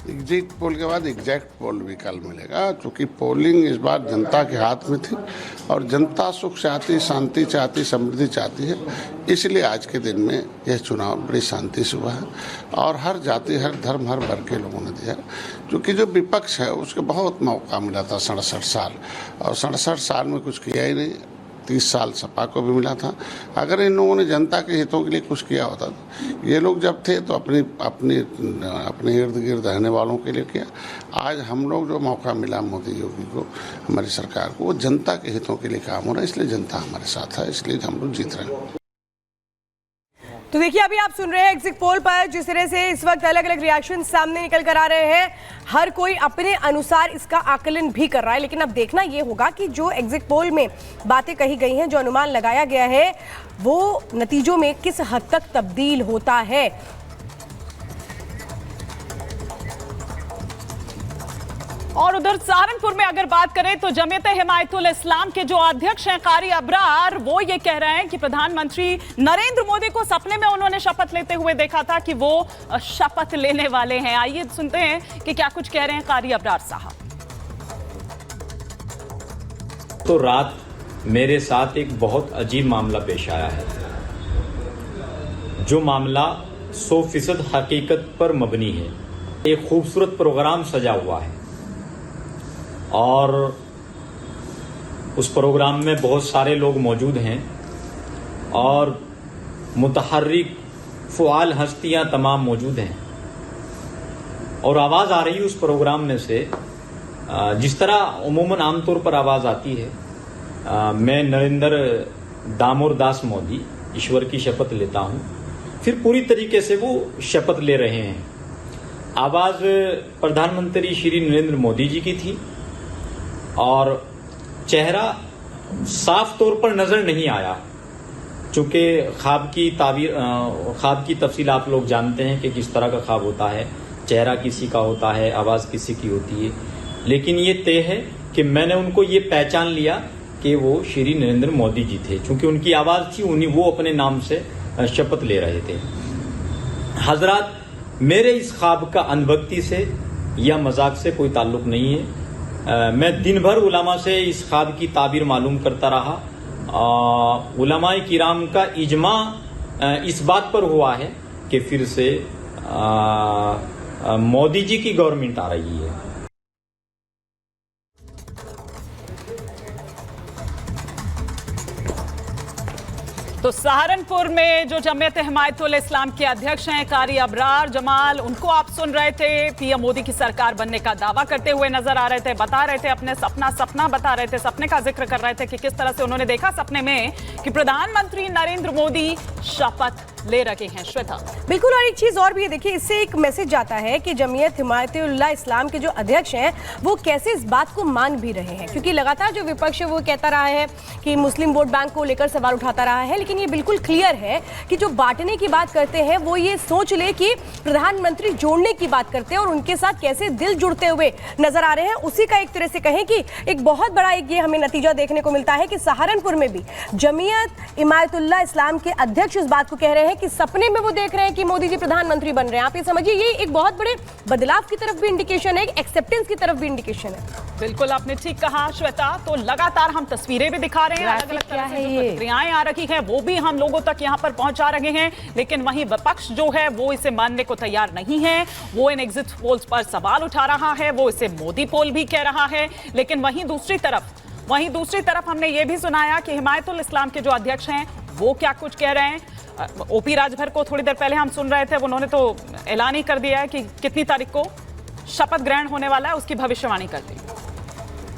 Exit poll के बाद exact पोल भी कल मिलेगा, क्योंकि पोलिंग इस बार जनता के हाथ में थी और जनता सुख चाहती, शांति चाहती, समृद्धि चाहती है। इसलिए आज के दिन में यह चुनाव बड़ी शांति से हुआ है और हर जाति, हर धर्म, हर वर्ग के लोगों ने दिया। क्योंकि जो विपक्ष है उसको बहुत मौका मिला था 67 साल, और 67 साल में कुछ किया ही नहीं। 30 साल सपा को भी मिला था। अगर इन लोगों ने जनता के हितों के लिए कुछ किया होता तो ये लोग जब थे तो अपने इर्द गिर्द रहने वालों के लिए किया। आज हम लोग जो मौका मिला मोदी योगी को, हमारी सरकार को, वो जनता के हितों के लिए काम हो रहा है। इसलिए जनता हमारे साथ है, इसलिए हम लोग जीत रहे हैं। तो देखिए, अभी आप सुन रहे हैं एग्जिट पोल पर जिस तरह से इस वक्त अलग अलग रिएक्शन सामने निकल कर आ रहे हैं। हर कोई अपने अनुसार इसका आकलन भी कर रहा है, लेकिन अब देखना ये होगा कि जो एग्जिट पोल में बातें कही गई हैं, जो अनुमान लगाया गया है, वो नतीजों में किस हद तक तब्दील होता है। और उधर सहारनपुर में अगर बात करें तो जमीयत हिमायतुल इस्लाम के जो अध्यक्ष हैं कारी अबरार, वो ये कह रहे हैं कि प्रधानमंत्री नरेंद्र मोदी को सपने में उन्होंने शपथ लेते हुए देखा था कि वो शपथ लेने वाले हैं। आइए सुनते हैं कि क्या कुछ कह रहे हैं कारी अबरार साहब। तो रात मेरे साथ एक बहुत अजीब मामला पेश आया है, जो मामला 100% हकीकत पर मबनी है। एक खूबसूरत प्रोग्राम सजा हुआ है और उस प्रोग्राम में बहुत सारे लोग मौजूद हैं और मुतहर्रिक फ़ुआल हस्तियां तमाम मौजूद हैं और आवाज़ आ रही है उस प्रोग्राम में से, जिस तरह उमूमन आमतौर पर आवाज़ आती है, मैं नरेंद्र दामोर दास मोदी ईश्वर की शपथ लेता हूं। फिर पूरी तरीके से वो शपथ ले रहे हैं। आवाज़ प्रधानमंत्री श्री नरेंद्र मोदी जी की थी और चेहरा साफ तौर पर नजर नहीं आया, चूंकि ख्वाब की तफसील आप लोग जानते हैं कि किस तरह का ख्वाब होता है, चेहरा किसी का होता है, आवाज़ किसी की होती है। लेकिन ये तय है कि मैंने उनको ये पहचान लिया कि वो श्री नरेंद्र मोदी जी थे, चूंकि उनकी आवाज़ थी, वो अपने नाम से शपथ ले रहे थे। हजरात, मेरे इस ख्वाब का अनभक्ति से या मजाक से कोई ताल्लुक नहीं है। मैं दिन भर उलमा से इस ख्वाब की ताबीर मालूम करता रहा। उलमाए किराम का इजमा इस बात पर हुआ है कि फिर से मोदी जी की गवर्नमेंट आ रही है। तो सहारनपुर में जो जमीयत हिमायतुल इस्लाम के अध्यक्ष हैं कारी अबरार जमाल, उनको आप सुन रहे थे। पीएम मोदी की सरकार बनने का दावा करते हुए नजर आ रहे थे, बता रहे थे अपने सपना बता रहे थे, सपने का जिक्र कर रहे थे कि किस तरह से उन्होंने देखा सपने में कि प्रधानमंत्री नरेंद्र मोदी शपथ ले रहे हैं। श्वेता, बिल्कुल। और एक चीज और भी है, देखिए, इससे एक मैसेज जाता है कि जमीयत हिमायतुल इस्लाम के जो अध्यक्ष हैं वो कैसे इस बात को मान भी रहे हैं, क्योंकि लगातार जो विपक्ष है वो कहता रहा है कि मुस्लिम वोट बैंक को लेकर सवाल उठाता रहा है, लेकिन ये बिल्कुल क्लियर है कि जो बांटने की बात करते हैं वो ये सोच ले कि प्रधानमंत्री जोड़ने की बात करते हैं और उनके साथ कैसे दिल जुड़ते हुए नजर आ रहे हैं। उसी का एक तरह से कहें कि एक बहुत बड़ा ये हमें नतीजा देखने को मिलता है कि सहारनपुर में भी जमीयत हिमायतुल्लाह इस्लाम के अध्यक्ष इस बात को कह रहे हैं कि सपने में वो देख रहे हैं कि मोदी जी प्रधानमंत्री बन रहे हैं। आप ये समझिए, ये एक बहुत बड़े बदलाव की तरफ भी इंडिकेशन है, एक्सेप्टेंस की तरफ भी इंडिकेशन है। बिल्कुल आपने ठीक कहा श्वेता। तो लगातार हम तस्वीरें भी दिखा रहे हैं, अलग अलग तरह से जो प्रतिक्रियाएं आ रही हैं वो भी हम लोगों तक यहाँ पर पहुंचा रहे हैं, लेकिन वहीं विपक्ष जो है वो इसे मानने को तैयार नहीं है। वो इन एग्जिट पोल्स पर सवाल उठा रहा है, वो इसे मोदी पोल भी कह रहा है। लेकिन वहीं दूसरी तरफ हमने ये भी सुनाया कि हिमायतुल इस्लाम के जो अध्यक्ष हैं वो क्या कुछ कह रहे हैं। ओपी राजभर को थोड़ी देर पहले हम सुन रहे थे, उन्होंने तो ऐलान ही कर दिया है कि कितनी तारीख को शपथ ग्रहण होने वाला है, उसकी भविष्यवाणी कर दी।